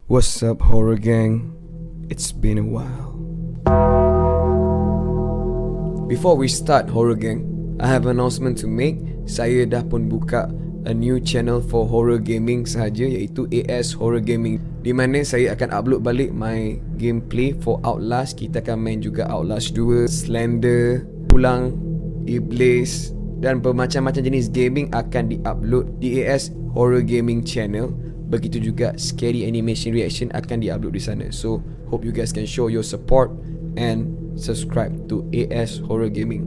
What's up, horror gang? It's been a while. Before we start, horror gang, I have an announcement to make. Saya dah pun buka a new channel for horror gaming sahaja, iaitu AS Horror Gaming, di mana saya akan upload balik my gameplay for Outlast. Kita akan main juga Outlast 2, Slender, Pulang, Iblis dan bermacam-macam jenis gaming akan di-upload di AS Horror Gaming channel. Begitu juga Scary Animation Reaction akan di-upload di sana. So, hope you guys can show your support and subscribe to AS Horror Gaming.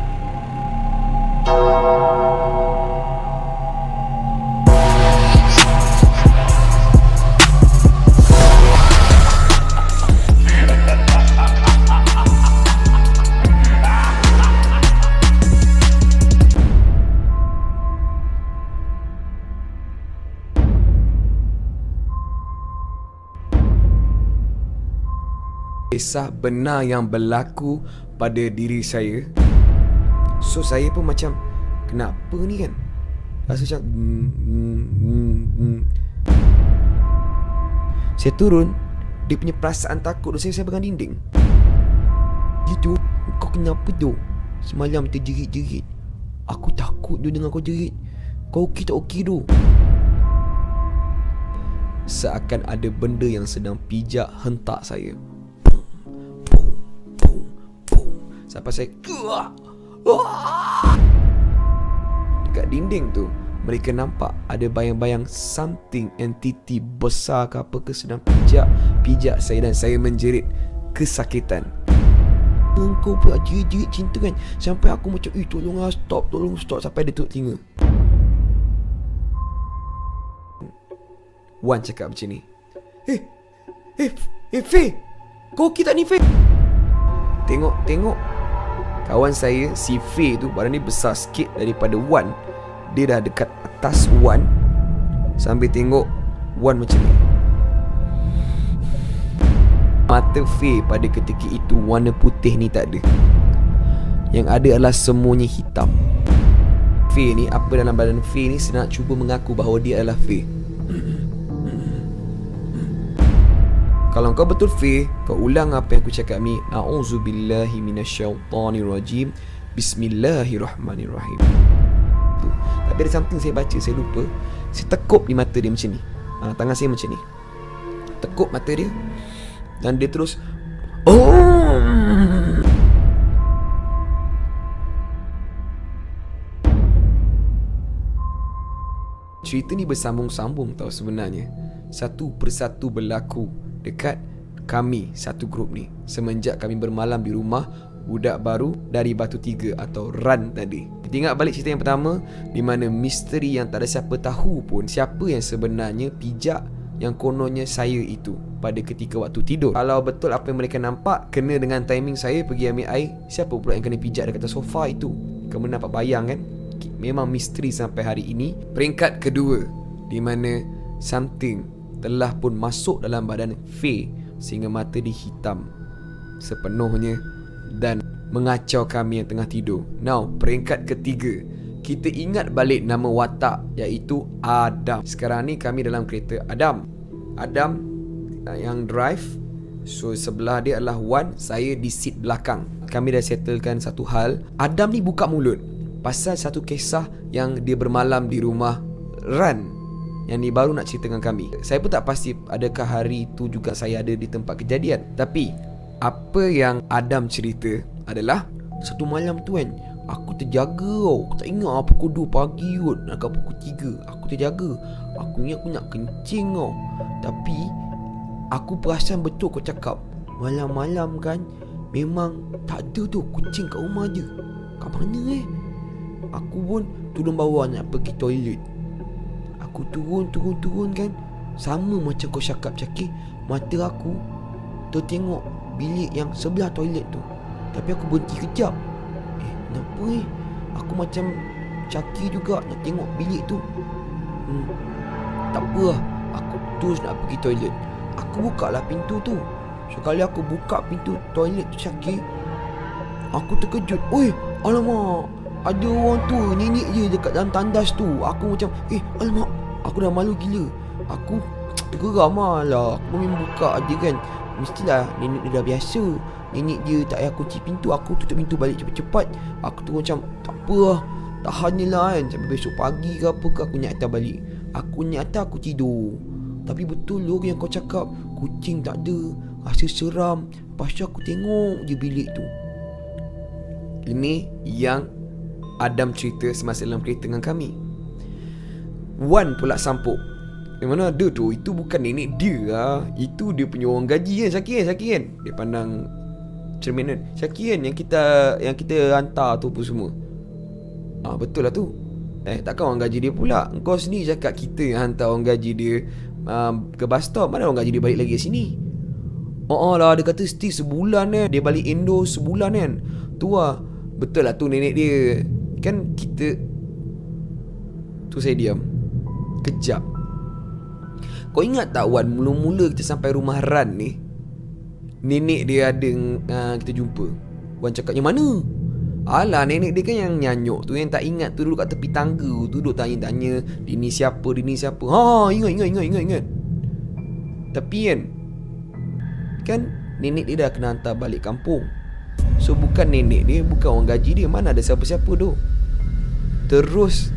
Kisah benar yang berlaku pada diri saya. So saya pun macam, kenapa ni kan? Rasa macam Saya turun, dia punya perasaan takut saya pegang dinding. Gitu, kau kenapa tu? Semalam terjerit-jerit. Aku takut tu dengar kau jerit. Kau okey tak okey tu? Seakan ada benda yang sedang pijak hentak saya. Sampai saya dekat dinding tu, mereka nampak ada bayang-bayang something, entity besar ke apa ke sedang pijak saya, dan saya menjerit kesakitan. Engkau pula jerit-jerit cinta kan, sampai aku macam tolonglah stop, sampai dia tutup telinga. Wan cakap macam ni, Faye, kau okey tak ni, Faye? Tengok kawan saya, si Faye tu, badan dia besar sikit daripada Wan. Dia dah dekat atas Wan, sambil tengok Wan macam ni. Mata Faye pada ketika itu warna putih ni tak ada. Yang ada adalah semuanya hitam. Faye ni, apa dalam badan Faye ni sedang cuba mengaku bahawa dia adalah Faye. Kalau kau betul Faye, kau ulang apa yang aku cakap ni. A'udzubillahi minasyaitonirrajim. Bismillahirrahmanirrahim. Tapi ada something saya baca, saya lupa. Saya tekuk di mata dia macam ni. Tangan saya macam ni. Tekuk mata dia, dan dia terus Cerita ni bersambung-sambung tau sebenarnya. Satu persatu berlaku dekat kami satu grup ni semenjak kami bermalam di rumah budak baru dari Batu Tiga atau Ran tadi. Kita ingat balik cerita yang pertama, di mana misteri yang tak ada siapa tahu pun siapa yang sebenarnya pijak yang kononnya saya itu pada ketika waktu tidur. Kalau betul apa yang mereka nampak kena dengan timing saya pergi ambil air, siapa pula yang kena pijak dekat atas sofa itu? Kamu nampak bayang kan? Memang misteri sampai hari ini. Peringkat kedua, di mana something telah pun masuk dalam badan Faye sehingga mata dia hitam sepenuhnya dan mengacau kami yang tengah tidur. Now, peringkat ketiga, kita ingat balik nama watak, iaitu Adam. Sekarang ni kami dalam kereta Adam yang drive. So sebelah dia adalah Wan, saya di seat belakang. Kami dah settlekan satu hal. Adam ni buka mulut pasal satu kisah yang dia bermalam di rumah Ran, yang ni baru nak cerita dengan kami. Saya pun tak pasti adakah hari itu juga saya ada di tempat kejadian. Tapi apa yang Adam cerita adalah, satu malam tu kan, aku terjaga tau. Aku tak ingat pukul 2 pagi kot, nak ke pukul 3. Aku terjaga. Aku ingat aku nak kencing tau. Tapi aku perasan betul kau cakap, malam-malam kan memang tak ada tu kucing kat rumah je. Kat mana Aku pun turun bawah nak pergi toilet. Aku turun kan, sama macam kau cakap, mata aku tertengok bilik yang sebelah toilet tu. Tapi aku berhenti kejap. Kenapa aku macam Caki juga nak tengok bilik tu. Tak apa lah, aku terus nak pergi toilet. Aku buka lah pintu tu. Sekali aku buka pintu toilet tu, Caki, aku terkejut. Alamak, ada orang tua nenek je dekat dalam tandas tu. Aku macam alamak, aku dah malu gila. Aku Geram lah. Aku main buka je kan. Mestilah nenek dia dah biasa. Nenek dia tak payah kunci pintu, aku tutup pintu balik cepat-cepat. Aku tu macam tak apa lah, tahan je lah kan. Sampai besok pagi ke apa ke aku naik atas balik. Aku naik atas aku tidur. Tapi betul loh yang kau cakap, kucing tak ada, rasa seram. Lepas tu aku tengok je bilik tu. Ini yang Adam cerita semasa dalam kereta dengan kami. Wan pula sampuk, mana ada tu, itu bukan nenek dia lah. Itu dia punya orang gaji kan, Syakir kan. Dia pandang cermin kan, Syakir kan, yang kita hantar tu pun semua. Betul lah tu. Takkan orang gaji dia pula. Kau sendiri cakap kita yang hantar orang gaji dia ke bus stop. Mana orang gaji dia balik lagi ke sini? Lah, dia kata Steve sebulan kan. Dia balik Indo sebulan kan. Tu lah. Betul lah tu nenek dia. Kan kita tu saya diam kejap. Kau ingat tak Wan, mula-mula kita sampai rumah Ran ni, nenek dia ada kita jumpa. Wan cakap, yang mana? Alah, nenek dia kan yang nyanyuk tu, yang tak ingat tu, duduk kat tepi tangga tu, duduk tanya-tanya, dia ni siapa. Ingat. Tapi kan nenek dia dah kena hantar balik kampung. So bukan nenek dia, bukan orang gaji dia, mana ada siapa-siapa tu. Terus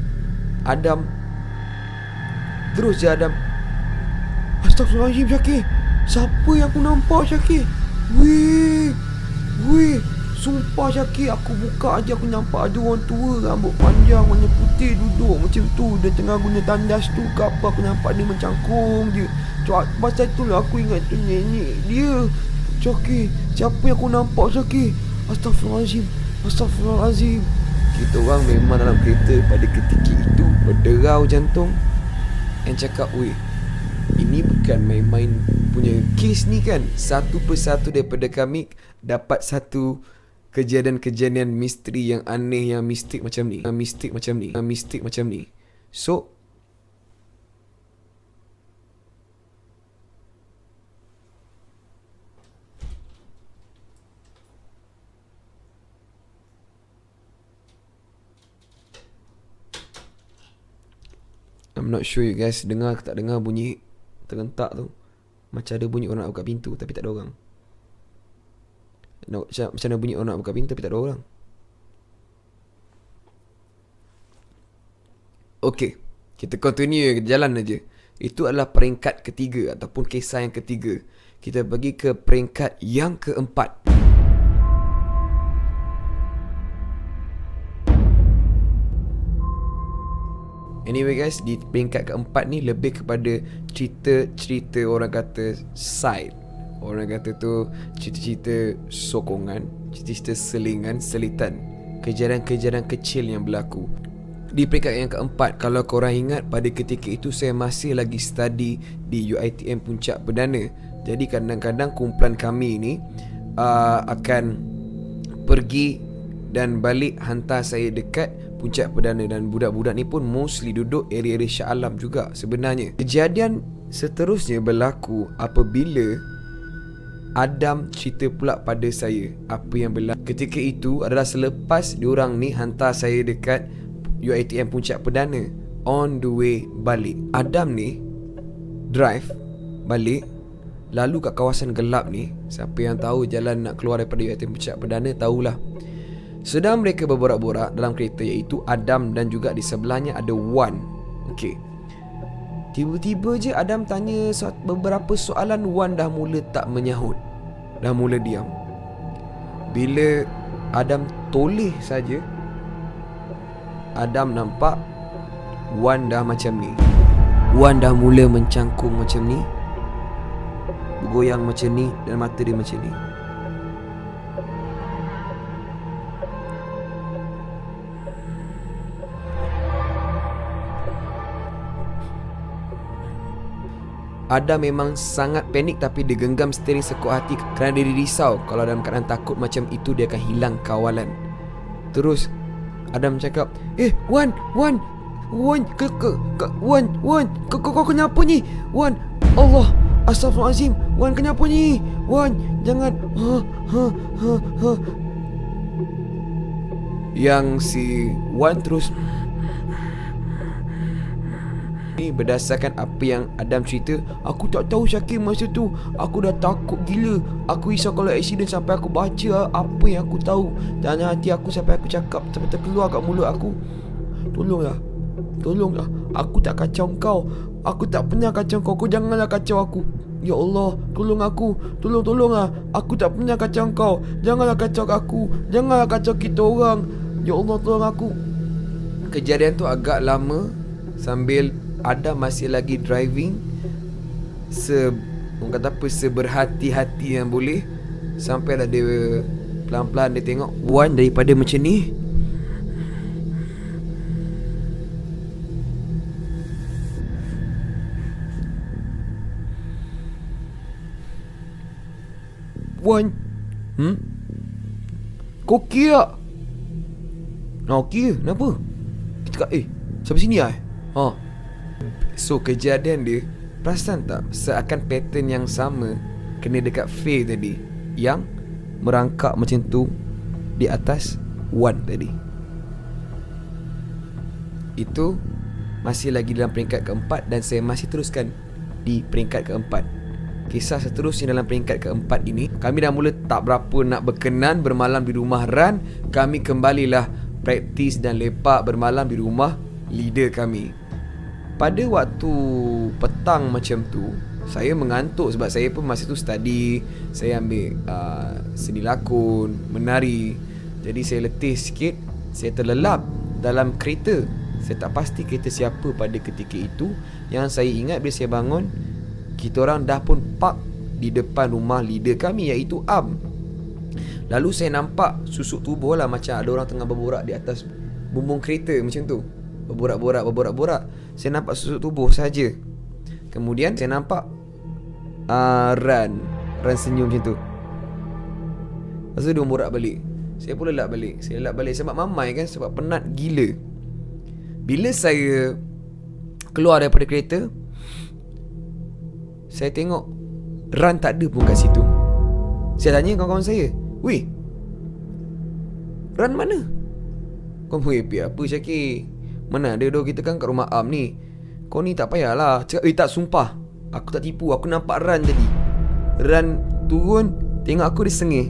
je Adam, astagfirullahaladzim Syakir, siapa yang aku nampak Syakir? Weh, sumpah Syakir, aku buka aja aku nampak ada orang tua, rambut panjang, warna putih, duduk macam tu. Dia tengah guna tandas tu ke apa, aku nampak dia mencangkung je. Pasal tu lah aku ingat tu nenek dia. Syakir, siapa yang aku nampak Syakir? Astagfirullahaladzim. Kita orang memang dalam kereta pada ketika itu berderau jantung. Yang cakap, weh, ini bukan main-main punya kes ni kan. Satu persatu daripada kami dapat satu kejadian-kejadian misteri yang aneh, yang mistik macam ni. So I'm not sure you guys dengar ke tak dengar bunyi terlentak tu. Macam ada bunyi orang nak buka pintu tapi tak ada orang. Macam mana bunyi orang nak buka pintu tapi tak ada orang. Okay, kita continue, jalan aja. Itu adalah peringkat ketiga ataupun kisah yang ketiga. Kita pergi ke peringkat yang keempat. Anyway guys, di peringkat keempat ni lebih kepada cerita-cerita orang kata side. Orang kata tu cerita-cerita sokongan, cerita-cerita selingan, selitan, kejadian-kejadian kecil yang berlaku. Di peringkat yang keempat, kalau korang ingat, pada ketika itu saya masih lagi study di UiTM Puncak Perdana. Jadi kadang-kadang kumpulan kami ni akan pergi dan balik hantar saya dekat Puncak Perdana. Dan budak-budak ni pun mostly duduk area-area Shah Alam juga sebenarnya. Kejadian seterusnya berlaku apabila Adam cerita pula pada saya apa yang berlaku. Ketika itu adalah selepas diorang ni hantar saya dekat UiTM Puncak Perdana. On the way balik, Adam ni drive balik, lalu kat kawasan gelap ni, siapa yang tahu jalan nak keluar daripada UiTM Puncak Perdana tahulah. Sedang mereka berborak-borak dalam kereta, iaitu Adam dan juga di sebelahnya ada Wan. Okey. Tiba-tiba je Adam tanya beberapa soalan. Wan dah mula tak menyahut, dah mula diam. Bila Adam toleh saja, Adam nampak Wan dah macam ni. Wan dah mula mencangkung macam ni, bergoyang macam ni, dan mata dia macam ni. Adam memang sangat panik, tapi dia genggam steering sekuat hati kerana dia risau kalau dalam keadaan takut macam itu dia akan hilang kawalan. Terus Adam cakap, Wan, kau kenapa ni? Wan, Allah, astagfirullahaladzim. Wan, kenapa ni? Wan, jangan. Yang si Wan terus Ni berdasarkan apa yang Adam cerita. Aku tak tahu Syakir masa tu. Aku dah takut gila. Aku risau kalau accident sampai aku baca apa yang aku tahu dalam hati aku sampai aku cakap sampai terkeluar kat mulut aku. Tolonglah. Tolonglah. Aku tak kacau kau. Aku tak pernah kacau kau. Kau janganlah kacau aku. Ya Allah, tolong aku. Tolonglah. Aku tak pernah kacau kau. Janganlah kacau aku. Janganlah kacau kita orang. Ya Allah, tolong aku. Kejadian tu agak lama sambil Adam masih lagi driving orang kata apa, seberhati-hati yang boleh. Sampailah dia pelan-pelan dia tengok Wan daripada macam ni. Wan, kau okey tak? Okey, kenapa? Kita kat, sampai sini lah. So kejadian dia, perasan tak seakan pattern yang sama kena dekat Faye tadi, yang merangkak macam tu di atas Wan tadi. Itu masih lagi dalam peringkat keempat dan saya masih teruskan di peringkat keempat. Kisah seterusnya dalam peringkat keempat ini, kami dah mula tak berapa nak berkenan bermalam di rumah Ran. Kami kembalilah praktis dan lepak bermalam di rumah leader kami. Pada waktu petang macam tu, saya mengantuk sebab saya pun masa tu study. Saya ambil seni lakon, menari. Jadi saya letih sikit. Saya terlelap dalam kereta. Saya tak pasti kereta siapa pada ketika itu. Yang saya ingat bila saya bangun, kita orang dah pun park di depan rumah leader kami, iaitu Am. Lalu saya nampak susuk tubuh lah, macam ada orang tengah berborak di atas bumbung kereta macam tu. Berborak. Saya nampak susuk tubuh saja. Kemudian saya nampak Ran senyum macam tu. Lepas tu dia borak balik. Saya pun lelap balik. Sebab mamai kan, sebab penat gila. Bila saya keluar daripada kereta, saya tengok Ran tak ada pun kat situ. Saya tanya kawan-kawan saya, "Weh, Ran mana?" Kau merepek apa Syakir? Mana ada doh, kita kan kat rumah Am ni. Kau ni tak payahlah cakap, tak, sumpah aku tak tipu. Aku nampak Ran tadi. Ran turun, tengok aku dia sengih.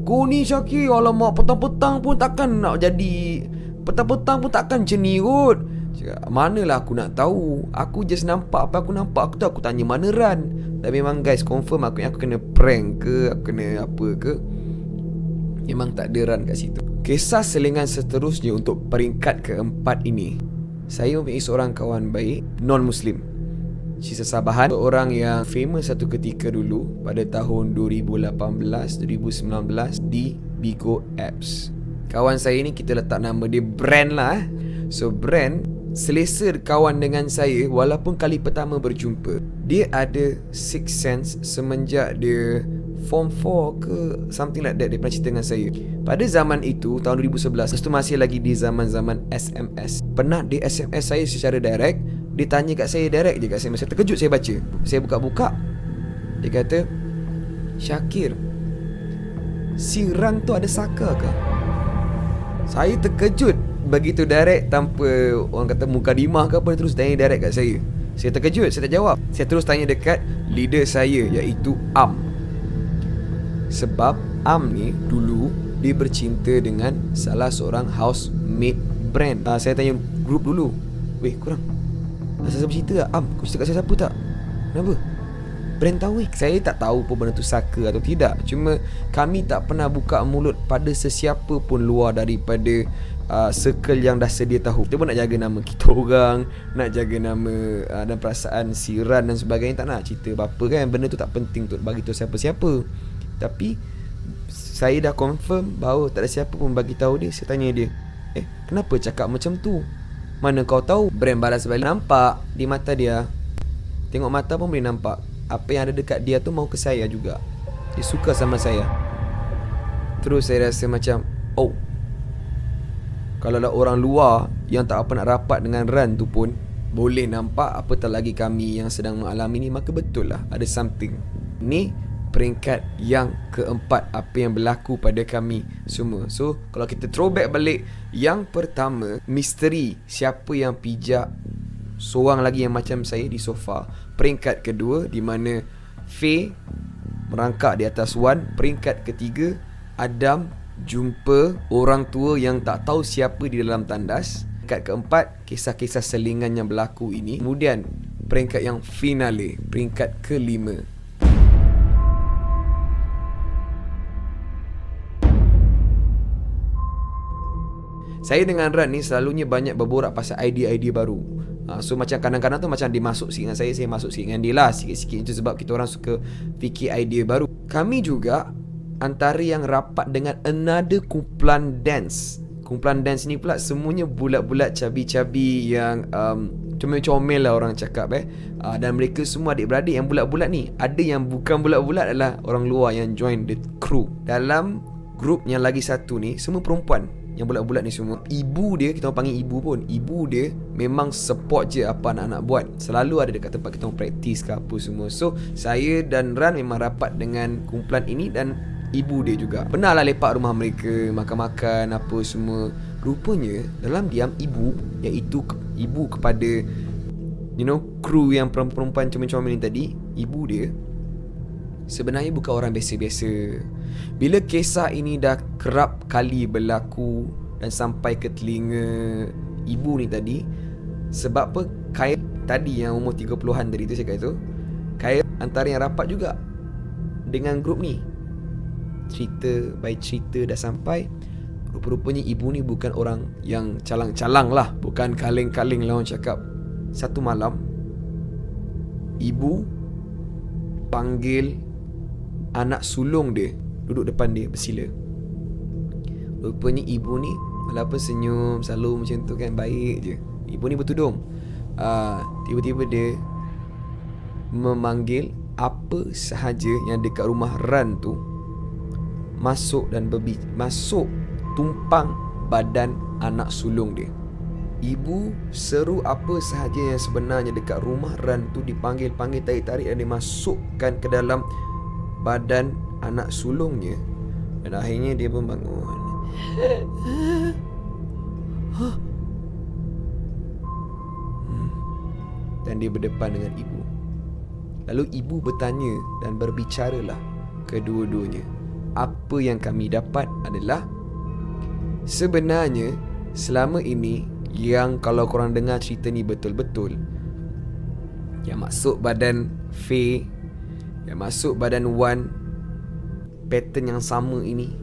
Kau ni Syakir, alamak, petang-petang pun takkan nak jadi. Petang-petang pun takkan macam ni kot. Cakap, manalah aku nak tahu. Aku just nampak apa aku nampak. Aku tahu, aku tanya mana Ran. Dan memang guys, confirm aku kena prank ke, aku kena apa ke, memang tak ada Ran kat situ. Kisah selingan seterusnya untuk peringkat keempat ini, saya mempunyai seorang kawan baik non-Muslim. She's a Sabahan, seorang yang famous satu ketika dulu pada tahun 2018-2019 di Bigo Apps. Kawan saya ni kita letak nama dia Brand lah. So Brand selesa kawan dengan saya walaupun kali pertama berjumpa. Dia ada sixth sense semenjak dia Form 4 ke something like that. Dia pernah cerita dengan saya. Pada zaman itu, tahun 2011, itu masih lagi di zaman-zaman SMS. Pernah dia SMS saya secara direct. Dia tanya kat saya direct je kat saya. Masa terkejut saya baca. Saya buka-buka. Dia kata, "Syakir, si Ran tu ada saka ke?" Saya terkejut. Begitu direct, tanpa orang kata mukadimah ke apa, terus tanya direct kat saya. Saya terkejut, saya tak jawab. Saya terus tanya dekat leader saya, iaitu Am. Sebab Am ni dulu dia bercinta dengan salah seorang housemate Brand. Saya tanya grup dulu, "Weh, korang siapa cerita tak? Am, kau cerita kat saya siapa tak? Kenapa?" Brand tahu. Saya tak tahu pun benda tu saka atau tidak. Cuma kami tak pernah buka mulut pada sesiapa pun luar daripada circle yang dah sedia tahu. Kita pun nak jaga nama kita orang, nak jaga nama dan perasaan si Ran dan sebagainya. Tak nak cerita apa-apa kan. Benda tu tak penting untuk bagi tahu siapa-siapa. Tapi saya dah confirm bahawa tak ada siapa pun bagi tahu dia. Saya tanya dia, kenapa cakap macam tu? Mana kau tahu? Brand balas balik, nampak di mata dia. Tengok mata pun boleh nampak. Apa yang ada dekat dia tu mau ke saya juga. Dia suka sama saya. Terus saya rasa macam, kalau lah orang luar yang tak apa nak rapat dengan Ran tu pun boleh nampak, apatah lagi kami yang sedang mengalami ni, maka betul lah ada something. Ni peringkat yang keempat apa yang berlaku pada kami semua. So kalau kita throwback balik, yang pertama, misteri siapa yang pijak seorang lagi yang macam saya di sofa. Peringkat kedua, di mana Faye merangkak di atas Wan. Peringkat ketiga, Adam jumpa orang tua yang tak tahu siapa di dalam tandas. Peringkat keempat, kisah-kisah selingan yang berlaku ini. Kemudian peringkat yang finale, peringkat kelima. Saya dengan Ran ni selalunya banyak berborak pasal idea-idea baru. So macam kadang-kadang tu macam dia masuk sikit dengan saya masuk sikit dengan dia lah sikit-sikit. Itu sebab kita orang suka fikir idea baru. Kami juga antara yang rapat dengan another kumpulan dance. Kumpulan dance ni pula semuanya bulat-bulat, cabi-cabi yang comel-comel lah orang cakap dan mereka semua adik-beradik yang bulat-bulat ni. Ada yang bukan bulat-bulat adalah orang luar yang join the crew. Dalam grup yang lagi satu ni semua perempuan. Yang bulat-bulat ni semua, ibu dia, kita orang panggil ibu pun, ibu dia memang support je apa anak-anak buat. Selalu ada dekat tempat kita orang praktis ke apa semua. So saya dan Ran memang rapat dengan kumpulan ini dan ibu dia juga. Pernahlah lepak rumah mereka, makan-makan apa semua. Rupanya dalam diam ibu, iaitu ibu kepada kru yang perempuan comel-comel ni tadi, ibu dia sebenarnya bukan orang biasa-biasa. Bila kisah ini dah kerap kali berlaku dan sampai ke telinga ibu ni tadi, sebab apa, Khair tadi yang umur 30-an tadi tu saya kata tu, Khair antara yang rapat juga dengan grup ni. Cerita by cerita dah sampai, rupa-rupanya ibu ni bukan orang yang calang-calang lah, bukan kaleng-kaleng lah orang cakap. Satu malam ibu panggil anak sulung dia duduk depan dia bersila. Rupanya ibu ni walaupun senyum selalu macam tu kan, baik je. Ibu ni bertudung. Tiba-tiba dia memanggil apa sahaja yang dekat rumah Ran tu masuk dan masuk tumpang badan anak sulung dia. Ibu seru apa sahaja yang sebenarnya dekat rumah Ran tu dipanggil-panggil, tarik-tarik dan dimasukkan ke dalam badan anak sulungnya. Dan akhirnya dia pun bangun. Dan dia berdepan dengan ibu. Lalu ibu bertanya dan berbicaralah kedua-duanya. Apa yang kami dapat adalah, sebenarnya selama ini yang kalau korang dengar cerita ni betul-betul, yang masuk badan Faye, yang masuk badan Wan, pattern yang sama ini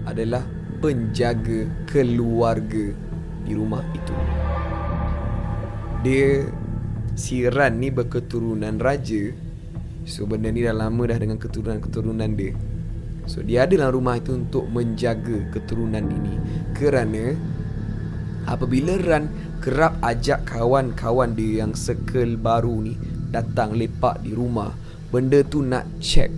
adalah penjaga keluarga di rumah itu. Dia, si Ran ni berketurunan raja. So benda ni dah lama dah dengan keturunan-keturunan dia. So dia ada dalam rumah itu untuk menjaga keturunan ini. Kerana apabila Ran kerap ajak kawan-kawan dia yang circle baru ni datang lepak di rumah, benda tu nak check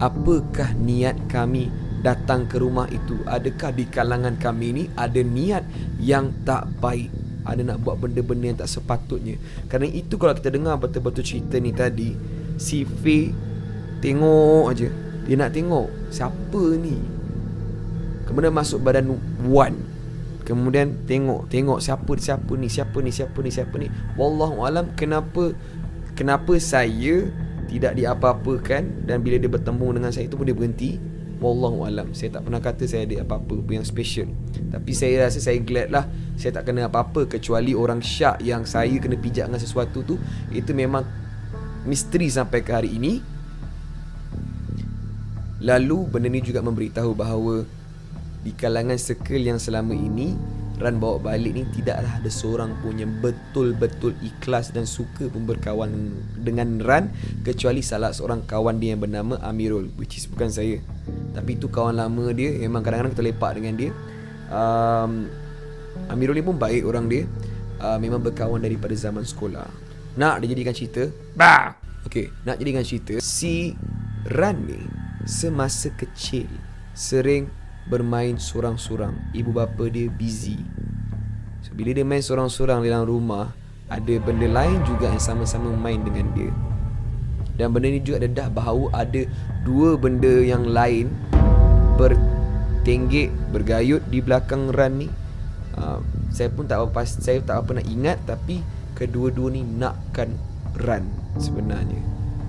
apakah niat kami datang ke rumah itu. Adakah di kalangan kami ni ada niat yang tak baik, ada nak buat benda-benda yang tak sepatutnya. Kerana itu kalau kita dengar betul-betul cerita ni tadi, si Faye tengok aja. Dia nak tengok siapa ni. Kemudian masuk badan Wan. Kemudian tengok siapa ni. Wallahualam kenapa saya tidak diapa-apakan, dan bila dia bertemu dengan saya itu pun dia berhenti. Wallahualam, saya tak pernah kata saya ada apa-apa yang special. Tapi saya rasa saya glad lah saya tak kena apa-apa, kecuali orang syak yang saya kena pijak dengan sesuatu tu. Itu memang misteri sampai ke hari ini. Lalu benda ni juga memberitahu bahawa di kalangan circle yang selama ini Ran bawa balik ni, tidaklah ada seorang pun yang betul-betul ikhlas dan suka pun berkawan dengan Ran, kecuali salah seorang kawan dia yang bernama Amirul, which is bukan saya. Tapi itu kawan lama dia. Memang kadang-kadang kita lepak dengan dia. Amirul ni pun baik orang dia. Memang berkawan daripada zaman sekolah. Nak dia jadikan cerita? Okay, nak jadikan cerita, si Ran ni semasa kecil sering bermain sorang-sorang. Ibu bapa dia busy. So bila dia main sorang-sorang dalam rumah, ada benda lain juga yang sama-sama main dengan dia. Dan benda ni juga dedah bahawa ada dua benda yang lain bertenggek, bergayut di belakang run ni. Saya pun tak apa nak ingat, tapi kedua-dua ni nakkan run sebenarnya.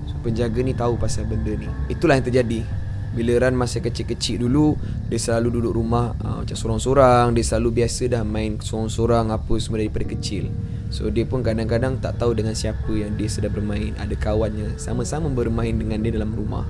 So penjaga ni tahu pasal benda ni. Itulah yang terjadi. Bila Ran masa kecil-kecil dulu, dia selalu duduk rumah macam sorang-sorang. Dia selalu biasa dah main sorang-sorang apa semua daripada kecil. So dia pun kadang-kadang tak tahu dengan siapa yang dia sedang bermain. Ada kawannya sama-sama bermain dengan dia dalam rumah.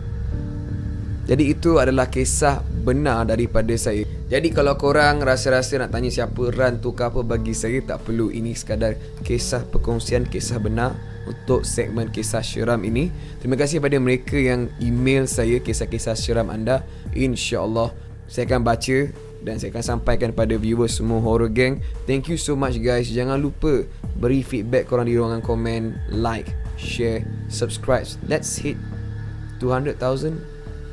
Jadi itu adalah kisah benar daripada saya. Jadi kalau korang rasa-rasa nak tanya siapa Ran tu ke apa, bagi saya tak perlu. Ini sekadar kisah perkongsian, kisah benar untuk segmen kisah seram ini. Terima kasih kepada mereka yang email saya kisah-kisah seram anda. InsyaAllah saya akan baca dan saya akan sampaikan pada viewers semua Horror Gang. Thank you so much guys. Jangan lupa beri feedback korang di ruangan komen, like, share, subscribe. Let's hit 200,000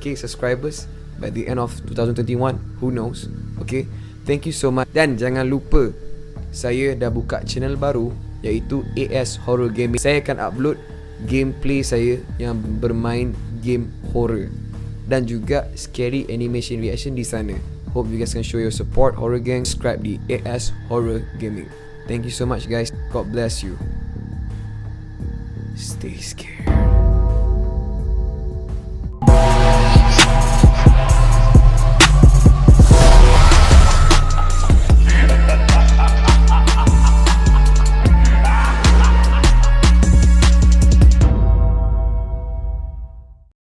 subscribers by the end of 2021. Who knows? Okay, thank you so much. Dan jangan lupa, saya dah buka channel baru iaitu AS Horror Gaming. Saya akan upload gameplay saya yang bermain game horror dan juga scary animation reaction di sana. Hope you guys can show your support. Horror Gang, subscribe di AS Horror Gaming. Thank you so much guys. God bless you. Stay scared.